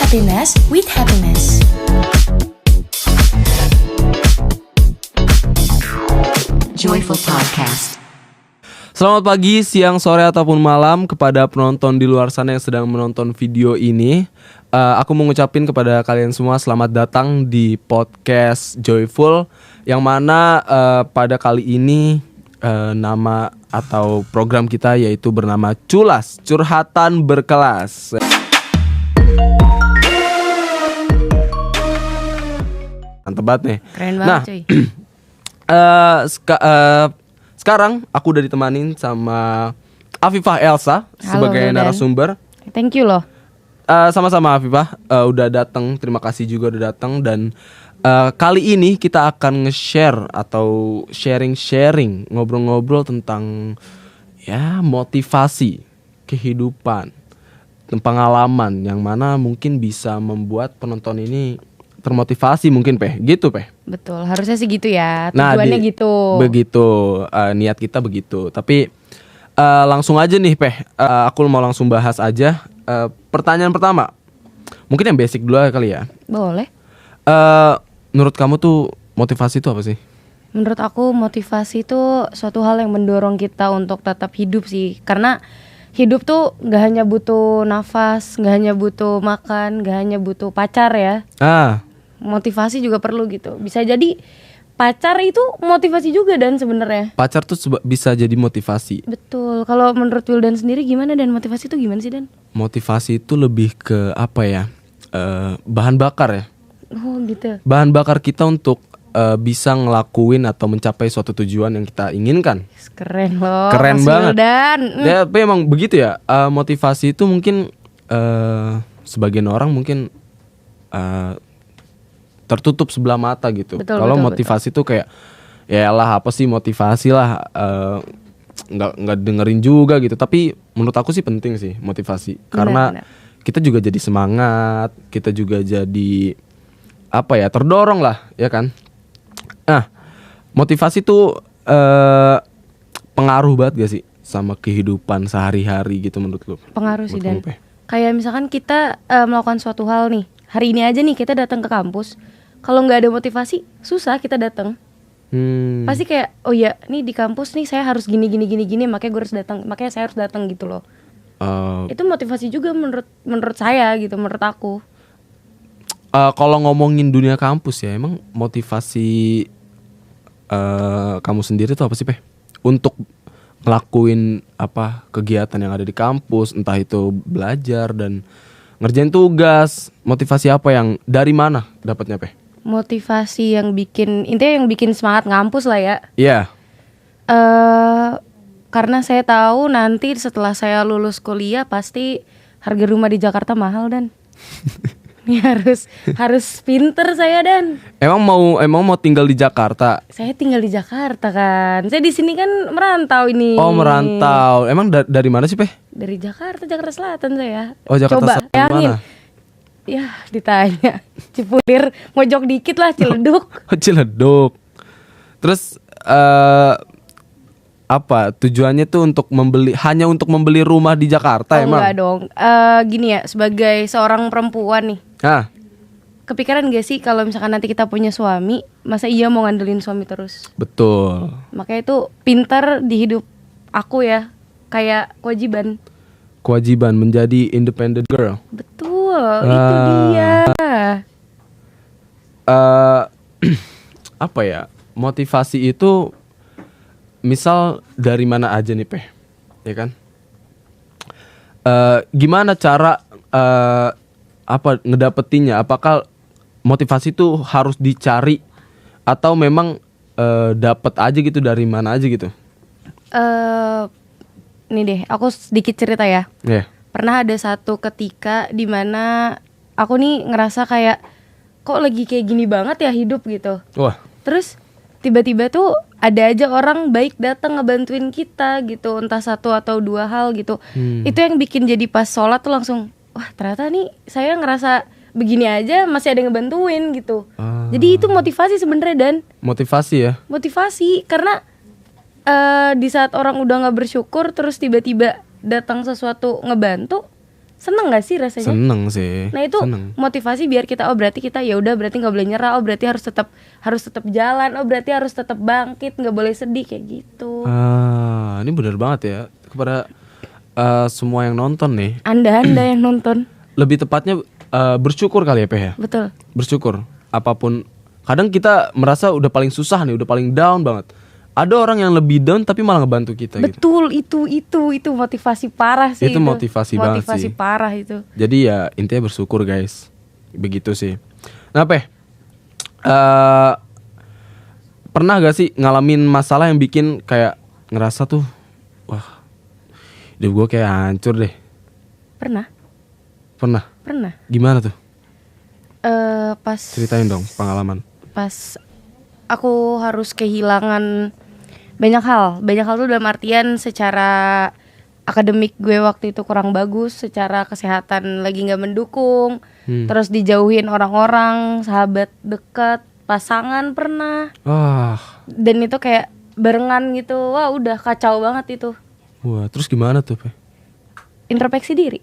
Happiness with Happiness. Joyful Podcast. Selamat pagi, siang, sore, ataupun malam kepada penonton di luar sana yang sedang menonton video ini. Aku mau ngucapin kepada kalian semua selamat datang di podcast Joyful, yang mana pada kali ini nama atau program kita yaitu bernama Culas, Curhatan Berkelas. Mantep banget nih. Keren banget cuy. Sekarang aku udah ditemanin sama Afifah Elsa. Halo, sebagai Wildan. narasumber. Thank you loh. Sama-sama Afifah, udah datang. Terima kasih juga udah datang. Dan kali ini kita akan nge-share atau sharing-sharing, ngobrol-ngobrol tentang ya motivasi kehidupan, pengalaman yang mana mungkin bisa membuat penonton ini termotivasi mungkin gitu Betul, harusnya sih gitu ya. Nah, Tujuannya gitu. Begitu, niat kita begitu. Tapi langsung aja nih aku mau langsung bahas aja. Pertanyaan pertama, mungkin yang basic dulu kali ya. Boleh. Menurut kamu tuh motivasi itu apa sih? Menurut aku motivasi itu suatu hal yang mendorong kita untuk tetap hidup sih. Karena hidup tuh gak hanya butuh nafas, gak hanya butuh makan, gak hanya butuh pacar ya. Motivasi juga perlu gitu. Bisa jadi pacar itu motivasi juga dan sebenarnya. Pacar tuh bisa jadi motivasi. Betul. Kalau menurut Wildan sendiri gimana, dan motivasi itu gimana sih, Dan? Motivasi itu lebih ke apa ya? Bahan bakar ya. Oh gitu. Bahan bakar kita untuk bisa ngelakuin atau mencapai suatu tujuan yang kita inginkan. Keren loh. Keren Mas banget. Wildan. Ya, tapi emang begitu ya. Motivasi itu mungkin sebagian orang mungkin tertutup sebelah mata gitu. Kalau motivasi tuh kayak ya lah apa sih motivasi lah, nggak dengerin juga gitu. Tapi menurut aku sih penting sih motivasi, karena kita juga jadi semangat, kita juga jadi apa ya, terdorong lah ya kan. Motivasi tuh pengaruh banget gak sih sama kehidupan sehari-hari gitu menurut lu? Pengaruh sih, Dan. Kayak misalkan kita melakukan suatu hal nih. Hari ini aja nih kita datang ke kampus. Kalau nggak ada motivasi, susah kita datang. Pasti kayak, oh ya, nih di kampus nih saya harus gini, makanya gue harus datang, makanya saya harus datang gitu loh. Itu motivasi juga menurut saya gitu, menurut aku. Kalau ngomongin dunia kampus ya, emang motivasi kamu sendiri tuh apa sih, untuk ngelakuin apa kegiatan yang ada di kampus, entah itu belajar dan ngerjain tugas. Motivasi apa yang dari mana dapatnya, Motivasi yang intinya yang bikin semangat ngampus lah ya. Iya. Karena saya tahu nanti setelah saya lulus kuliah pasti harga rumah di Jakarta mahal, Dan. Ini harus pinter saya, Dan. Emang mau tinggal di Jakarta? Saya tinggal di Jakarta kan. Saya di sini kan merantau ini. Oh, merantau. Emang dari mana sih, Dari Jakarta Selatan saya. Oh, Jakarta Coba Selatan bayangin. mana? Ya, ditanya. Cipulir, mojok dikit lah, Ciledug. Ciledug. Terus apa tujuannya tuh hanya untuk membeli rumah di Jakarta? Emang? Enggak dong. Gini ya, sebagai seorang perempuan nih. Kepikiran gak sih kalau misalkan nanti kita punya suami, masa iya mau ngandelin suami terus? Betul. Makanya itu pintar di hidup aku ya, kayak kewajiban menjadi independent girl. Betul, itu dia. Apa ya, motivasi itu misal dari mana aja nih, ya kan? Gimana cara ngedapetinnya? Apakah motivasi itu harus dicari atau memang dapat aja gitu dari mana aja gitu? Nih deh, aku sedikit cerita ya. Pernah ada satu ketika di mana aku nih ngerasa kayak kok lagi kayak gini banget ya hidup gitu. Wah. Terus tiba-tiba tuh ada aja orang baik datang ngebantuin kita gitu, entah satu atau dua hal gitu. Itu yang bikin jadi pas sholat tuh langsung, wah ternyata nih saya ngerasa begini aja masih ada yang ngebantuin gitu. Jadi itu motivasi sebenarnya, Dan. Motivasi ya? Motivasi, karena di saat orang udah nggak bersyukur terus tiba-tiba datang sesuatu ngebantu, seneng gak sih rasanya? Seneng sih. Nah itu seneng. motivasi biar kita berarti kita ya udah berarti nggak boleh nyerah, berarti harus tetap jalan, berarti harus tetap bangkit, nggak boleh sedih kayak gitu. Ini benar banget ya kepada semua yang nonton nih. Anda yang nonton. Lebih tepatnya bersyukur kali ya Peh ya. Betul. Bersyukur apapun. Kadang kita merasa udah paling susah nih, udah paling down banget. Ada orang yang lebih down tapi malah ngebantu kita gitu. Betul, itu motivasi parah sih. Itu motivasi banget motivasi sih. parah itu. Jadi ya intinya bersyukur guys. Begitu sih. Nah Peh, pernah gak sih ngalamin masalah yang bikin kayak ngerasa tuh, wah, hidup gue kayak hancur deh. Pernah. Gimana tuh? Pas Ceritain dong pengalaman. Pas aku harus kehilangan banyak hal tuh dalam artian secara akademik gue waktu itu kurang bagus, secara kesehatan lagi nggak mendukung, terus dijauhin orang-orang, sahabat dekat, pasangan pernah, dan itu kayak barengan gitu, wah udah kacau banget itu. Wah, terus gimana tuh Pe? Introspeksi diri.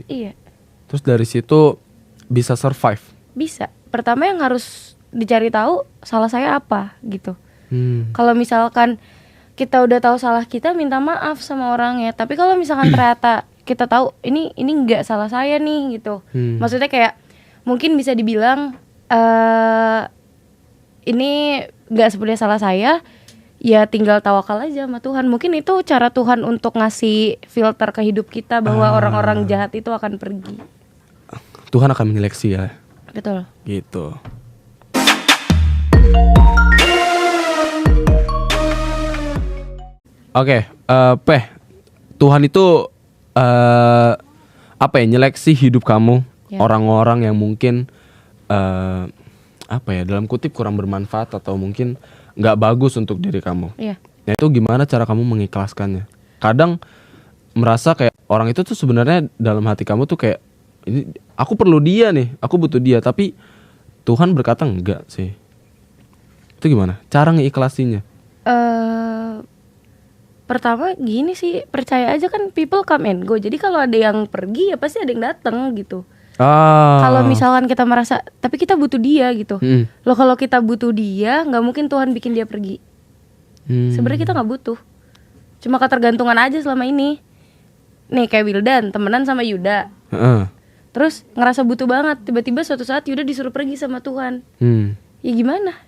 Iya. Terus dari situ bisa survive. Bisa. Pertama yang harus dicari tahu salah saya apa gitu. Kalau misalkan kita udah tahu salah kita, minta maaf sama orangnya. Tapi kalau misalkan ternyata kita tahu ini nggak salah saya nih gitu. Maksudnya kayak mungkin bisa dibilang ini nggak sebenarnya salah saya. Ya tinggal tawakal aja sama Tuhan. Mungkin itu cara Tuhan untuk ngasih filter ke hidup kita bahwa orang-orang jahat itu akan pergi. Tuhan akan menyeleksi ya. Betul. Gitu. Oke, Peh, Tuhan itu apa ya, nyeleksi hidup kamu, Ya. orang-orang yang mungkin apa ya, dalam kutip kurang bermanfaat atau mungkin nggak bagus untuk diri kamu. Iya. Nah itu gimana cara kamu mengikhlaskannya? Kadang merasa kayak orang itu tuh sebenarnya dalam hati kamu tuh kayak, ini aku perlu dia nih, aku butuh dia, tapi Tuhan berkata enggak sih. Itu gimana? Cara ngeikhlasinya? Pertama gini sih, percaya aja kan people come and go. Jadi kalau ada yang pergi ya pasti ada yang datang gitu. Kalau misalkan kita merasa tapi kita butuh dia gitu. Loh kalau kita butuh dia, nggak mungkin Tuhan bikin dia pergi. Sebenarnya kita nggak butuh. Cuma ketergantungan aja selama ini. Nih kayak Wildan temenan sama Yuda. Terus ngerasa butuh banget. Tiba-tiba suatu saat Yuda disuruh pergi sama Tuhan. Ya gimana?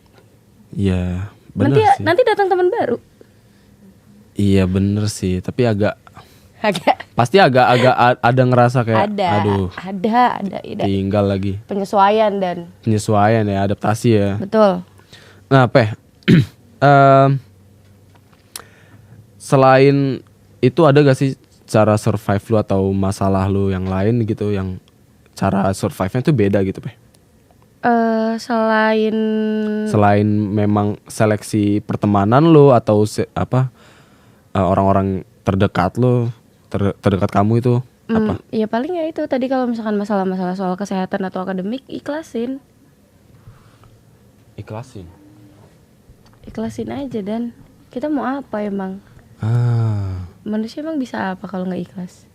Iya bener sih. Nanti datang teman baru. Iya bener sih. Tapi pasti agak ada ngerasa kayak ada tinggal lagi. Penyesuaian ya, adaptasi ya. Betul. Nah Peh, selain itu ada gak sih cara survive lu atau masalah lu yang lain gitu, yang cara survive-nya tuh beda gitu Peh? Selain memang seleksi pertemanan lu atau orang-orang terdekat lu, terdekat kamu itu apa? Ya paling ya itu tadi, kalau misalkan masalah-masalah soal kesehatan atau akademik, ikhlasin aja. Dan kita mau apa emang? Manusia emang bisa apa kalau nggak ikhlas?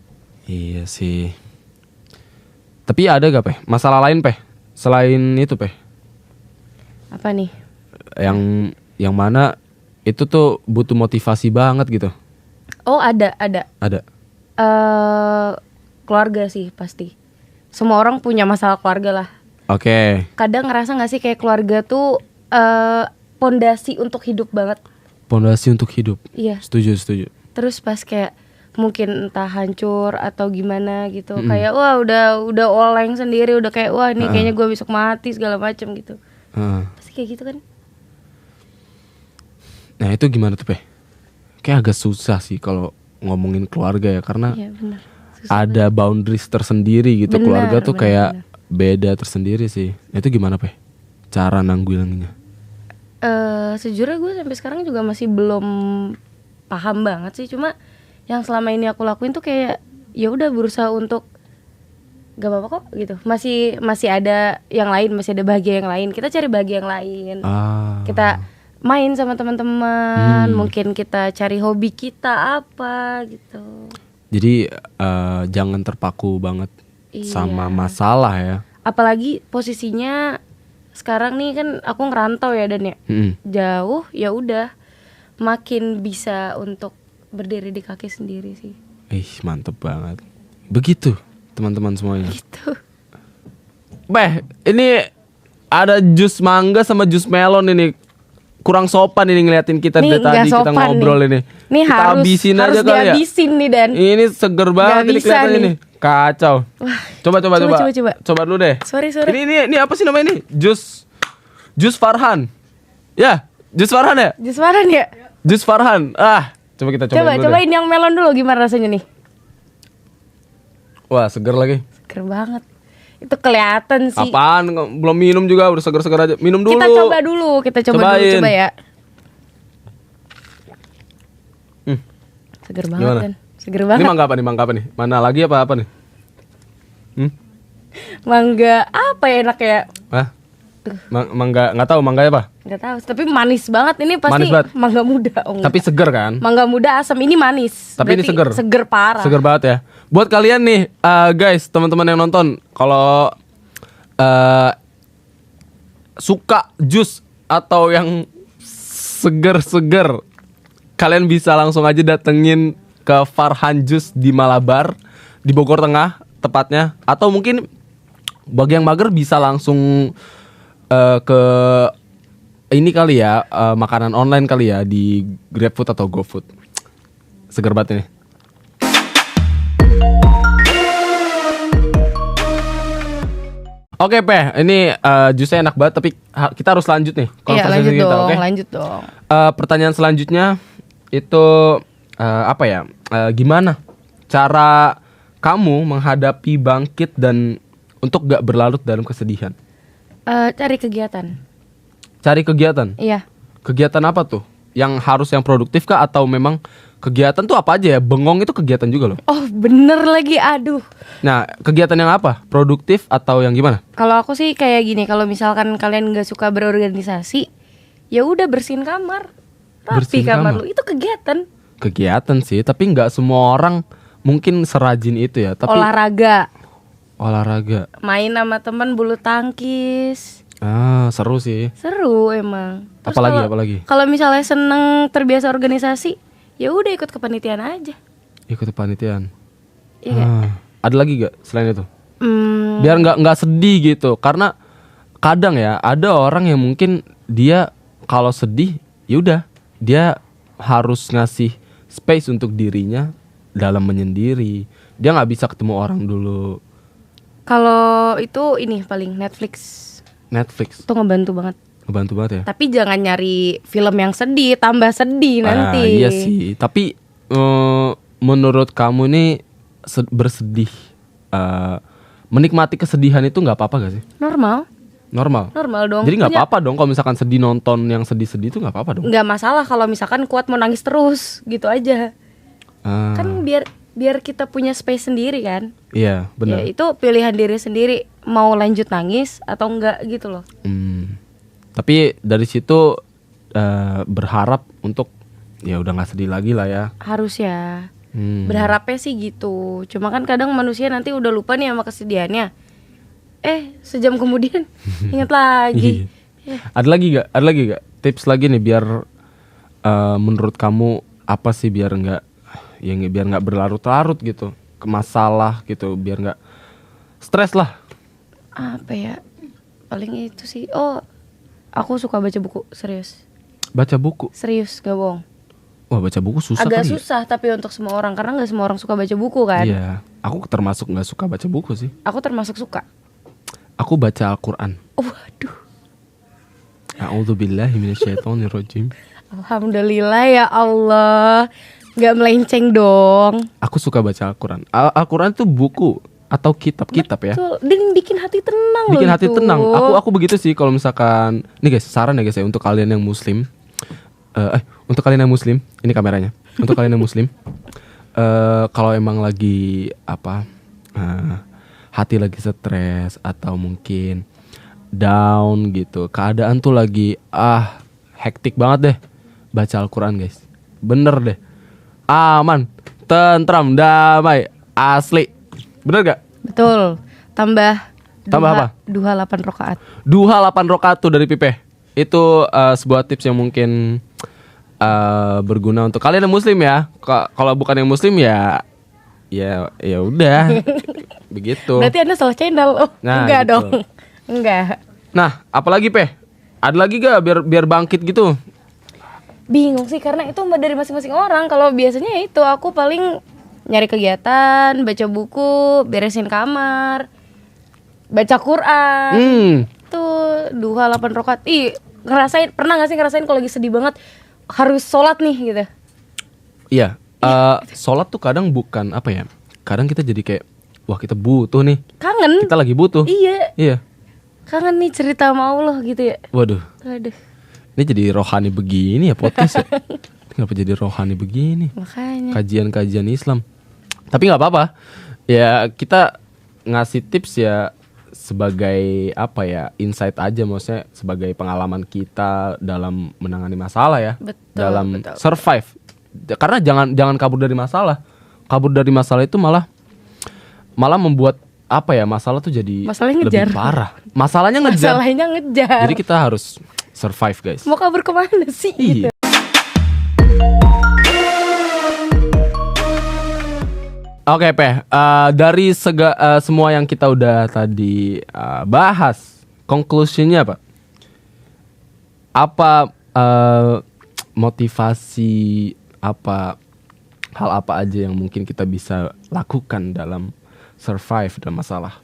Iya sih. Tapi ada gak Peh masalah lain Peh selain itu Peh? Apa nih? Yang mana itu tuh butuh motivasi banget gitu? Oh ada. Keluarga sih pasti. Semua orang punya masalah keluarga lah. Oke. Kadang ngerasa nggak sih kayak keluarga tuh pondasi untuk hidup banget. Pondasi untuk hidup. Iya. Setuju. Terus pas kayak mungkin entah hancur atau gimana gitu, kayak wah udah oleng sendiri, udah kayak wah ini kayaknya gue besok mati segala macam gitu. Pasti kayak gitu kan. Nah itu gimana tuh Peh? Kayak agak susah sih kalau ngomongin keluarga ya, karena Iya, bener. ada boundaries tersendiri gitu. Keluarga tuh kayak beda tersendiri sih. Nah itu gimana Peh cara nanggulanginya? Sejujurnya gue sampai sekarang juga masih belum paham banget sih. Cuma yang selama ini aku lakuin tuh kayak ya udah berusaha untuk gak apa-apa kok gitu. Masih ada yang lain, masih ada bahagia yang lain. Kita cari bahagia yang lain. Kita main sama teman-teman, mungkin kita cari hobi kita apa gitu. Jadi jangan terpaku banget sama Iya. masalah ya. Apalagi posisinya sekarang nih kan aku ngerantau ya Dan ya. Jauh, ya udah makin bisa untuk berdiri di kaki sendiri sih. Ih, mantep banget. Begitu teman-teman semuanya. Gitu. Beh, ini ada jus mangga sama jus melon ini. Kurang sopan ini ngeliatin kita Nih, dari tadi nggak kita sopan ngobrol nih. ini. Nih Kita harus habisin aja kali ya. dihabisin nih Dan. Ini seger banget Nggak ini bisa kelihatannya nih. nih. Kacau. Coba. coba. Coba dulu deh. Sorry. Ini apa sih namanya ini? Jus Farhan. Ya, jus Farhan ya? Jus Farhan ya? Jus Farhan. Coba kita cobain dulu deh. Cobain yang melon dulu gimana rasanya nih? Wah, seger lagi. Seger banget. Itu kelihatan sih. Apaan? Belum minum juga udah seger-seger aja. Minum dulu. Kita coba dulu Cobain. coba ya. Seger banget Gimana? kan? Seger banget. Ini mangga apa nih? Mana lagi apa nih? Mangga apa ya enak ya? Hah? Mangga, nggak tahu mangganya apa? Nggak tahu, tapi manis banget ini pasti. Manis banget. Mangga muda. Oh, enggak. Tapi seger kan? Mangga muda asam ini manis. Tapi ini Berarti seger. Seger parah. Seger banget ya. Buat kalian nih, guys, teman-teman yang nonton, kalau suka jus atau yang seger-seger, kalian bisa langsung aja datengin ke Farhan Jus di Malabar, di Bogor Tengah tepatnya. Atau mungkin bagi yang mager bisa langsung ke ini kali ya, makanan online kali ya, di GrabFood atau GoFood. Seger banget ini. Oke Peh, ini jusnya enak banget tapi kita harus lanjut nih Iya konversasi lanjut kita, dong, oke? lanjut dong. Pertanyaan selanjutnya itu apa ya? Gimana cara kamu menghadapi bangkit dan untuk gak berlarut dalam kesedihan? Cari kegiatan. Cari kegiatan. Iya. Kegiatan apa tuh? Yang harus yang produktif kah atau memang kegiatan tuh apa aja ya? Bengong itu kegiatan juga loh. Oh bener lagi, aduh. Nah, kegiatan yang apa? Produktif atau yang gimana? Kalau aku sih kayak gini, kalau misalkan kalian nggak suka berorganisasi, ya udah bersihin kamar, rapi Bersihin kamar kamar. lu, itu kegiatan. Kegiatan sih, tapi nggak semua orang mungkin serajin itu ya. Tapi olahraga. Main sama temen bulu tangkis, Seru sih. seru emang. Terus Apalagi? Kalau misalnya seneng terbiasa organisasi, ya udah ikut kepanitiaan aja. Ikut kepanitiaan. Iya nggak? Ada lagi gak selain itu? Hmm, Biar nggak sedih gitu. Karena kadang ya ada orang yang mungkin dia kalau sedih, yaudah dia harus ngasih space untuk dirinya dalam menyendiri. Dia nggak bisa ketemu orang dulu. kalau itu ini paling Netflix Netflix itu ngebantu banget. ngebantu banget ya. Tapi jangan nyari film yang sedih, tambah sedih nanti. Iya sih. Tapi menurut kamu nih bersedih, menikmati kesedihan itu nggak apa-apa gak sih? Normal Normal dong. Jadi nggak Punya- apa-apa dong kalau misalkan sedih nonton yang sedih-sedih itu nggak apa-apa dong. Nggak masalah kalau misalkan kuat mau nangis terus gitu aja. Kan biar kita punya space sendiri kan. Iya benar. Ya itu pilihan diri sendiri mau lanjut nangis atau enggak gitu loh. Tapi dari situ berharap untuk ya udah nggak sedih lagi lah ya. Harus ya. Berharapnya sih gitu. Cuma kan kadang manusia nanti udah lupa nih sama kesedihannya. Sejam kemudian ingat lagi. Ada lagi gak tips lagi nih biar menurut kamu apa sih biar nggak berlarut-larut gitu ke masalah gitu, biar nggak stres lah. Apa ya? Paling itu sih. Aku suka baca buku, serius. Baca buku. Serius, gak bohong. Wah, baca buku susah Agak kali ya? susah tapi untuk semua orang, karena nggak semua orang suka baca buku kan. Iya, aku termasuk nggak suka baca buku sih. Aku termasuk suka. Aku baca Al-Quran. Waduh. A'udzubillahi minasyaitonirrajim. Alhamdulillah ya Allah. Nggak melenceng dong. Aku suka baca Al-Quran. Al-Quran itu buku atau kitab ya. Betul. Dan bikin hati tenang loh Bikin hati itu. tenang. Aku begitu sih kalau misalkan nih guys, saran ya guys ya untuk kalian yang muslim. Untuk kalian yang muslim, ini kameranya. Untuk kalian yang muslim, kalau emang lagi hati lagi stres atau mungkin down gitu, keadaan tuh lagi hektik banget deh, baca Al-Quran guys. Bener deh. Aman. tentram, damai, asli. Bener gak? Betul. Tambah apa? Duha 8 rakaat. Duha 8 rakaat tuh dari Pipeh. Itu sebuah tips yang mungkin berguna untuk kalian yang muslim ya. Kalau bukan yang muslim ya udah. Begitu. Berarti Anda salah channel. Oh, Nah, enggak gitu. dong. Enggak. Nah, apalagi Peh? Ada lagi gak biar bangkit gitu? Bingung sih karena itu dari masing-masing orang. Kalau biasanya ya itu aku paling nyari kegiatan, baca buku, beresin kamar, baca Quran. Tuh duha 8 rakaat. Pernah gak sih ngerasain kalau lagi sedih banget harus sholat nih gitu? Iya. Sholat tuh kadang bukan apa ya? Kadang kita jadi kayak wah kita butuh nih. Kangen. Kita lagi butuh. Iya. Kangen nih cerita sama Allah gitu ya. Waduh. Aduh. Ini jadi rohani begini ya podcast ya. Kenapa jadi rohani begini? Makanya. Kajian-kajian Islam. Tapi nggak apa-apa. Ya kita ngasih tips ya sebagai apa ya, insight aja, maksudnya sebagai pengalaman kita dalam menangani masalah ya. Betul, dalam betul. survive. Karena jangan kabur dari masalah. Kabur dari masalah itu malah membuat apa ya, masalah tuh jadi Masalahnya lebih ngejar. parah. Masalahnya ngejar. Masalahnya ngejar. Jadi kita harus survive, guys. Mau kabur kemana sih? Iya. Gitu. Oke, Peh. Dari semua yang kita udah tadi bahas, conclusionnya apa? Apa motivasi, hal apa aja yang mungkin kita bisa lakukan dalam survive dalam masalah?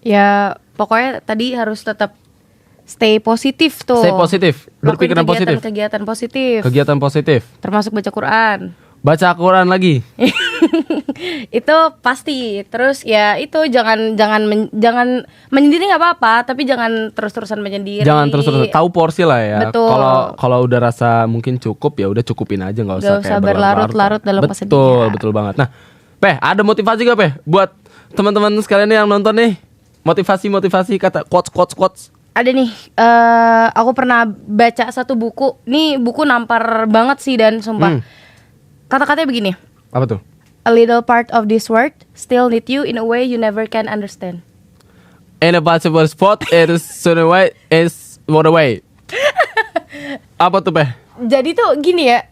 Ya pokoknya tadi harus tetap stay positif tuh. Stay positif, Lakuin berpikiran positif. kegiatan positif. Kegiatan positif. Termasuk baca Quran. Baca Quran lagi. Itu pasti. Terus ya itu jangan menyendiri nggak apa-apa, tapi jangan terus-terusan menyendiri. Jangan terus-terusan, tahu porsi lah ya. Betul. Kalau udah rasa mungkin cukup ya udah cukupin aja, nggak usah Nggak usah kayak berlarut-larut dalam kesedihan. Betul banget. Nah, Peh, ada motivasi gak Peh buat teman-teman sekalian nih yang nonton nih? Motivasi kata quotes. Ada nih, aku pernah baca satu buku. Nih buku nampar banget sih dan sumpah. Kata-katanya begini. Apa tuh? A little part of this world still need you in a way you never can understand. In a possible spot, it is sooner way is more away. Apa tuh Peh? Jadi tuh gini ya,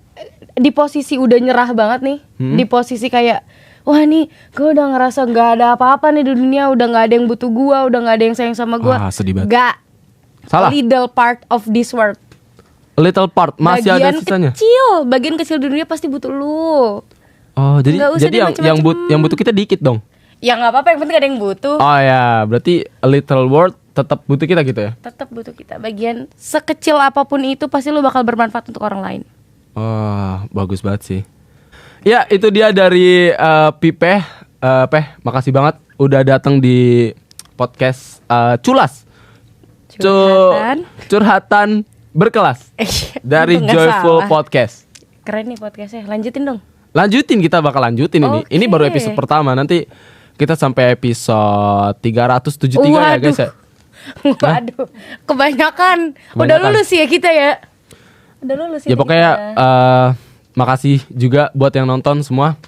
di posisi udah nyerah banget nih, di posisi kayak wah nih gue udah ngerasa nggak ada apa-apa nih di dunia, udah nggak ada yang butuh gue, udah nggak ada yang sayang sama gue. Sedih banget. Gak. Salah. A little part of this world. Little part masih ada sisanya. Bagian kecil di dunia pasti butuh lu. Oh, Nggak usah jadi deh macem-macem. yang butuh kita dikit dong. Ya nggak apa-apa, yang penting ada yang butuh. Oh ya, berarti a little world tetap butuh kita gitu ya. Tetap butuh kita. Bagian sekecil apapun itu pasti lu bakal bermanfaat untuk orang lain. Oh, bagus banget sih. Ya, itu dia dari Pipeh. Peh, makasih banget udah datang di podcast Culas. Curhatan berkelas dari Itu nggak Joyful salah. Podcast. Keren nih podcastnya. Lanjutin dong. Kita bakal lanjutin ini. Oke. Ini baru episode pertama. Nanti kita sampai episode 373 ya guys ya. Waduh, kebanyakan. Udah lulus ya kita ya. Udah lulus Ya pokoknya makasih juga buat yang nonton semua.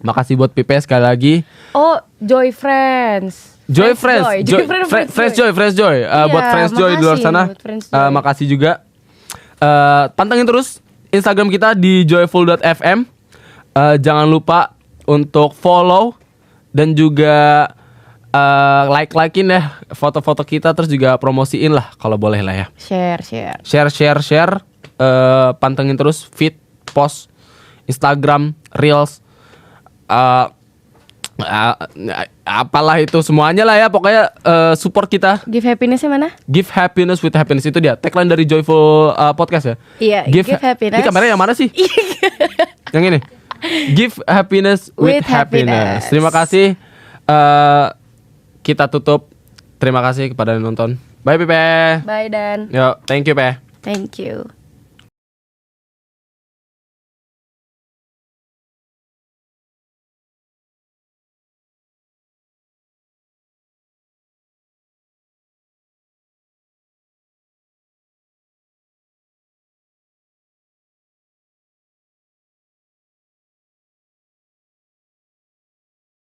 Makasih buat Pipe sekali lagi. Oh, Joy Friends. Fresh Joy. Buat Friends Joy di luar makasih sana. buat Friends Joy. Makasih juga. Pantengin terus Instagram kita di joyful.fm. Jangan lupa untuk follow dan juga like-likein ya foto-foto kita, terus juga promosiin lah kalau boleh lah ya. Share. Pantengin terus feed, post, Instagram, Reels, apalah itu semuanya lah ya. Pokoknya support kita. Give happiness-nya mana? Give happiness with happiness, itu dia tagline dari Joyful Podcast ya. Iya, give happiness. Ini kameranya yang mana sih? Yang ini. Give happiness with happiness. Terima kasih. Kita tutup. Terima kasih kepada yang nonton. Bye Pipe. Bye Dan. Yo, thank you Pe. Thank you.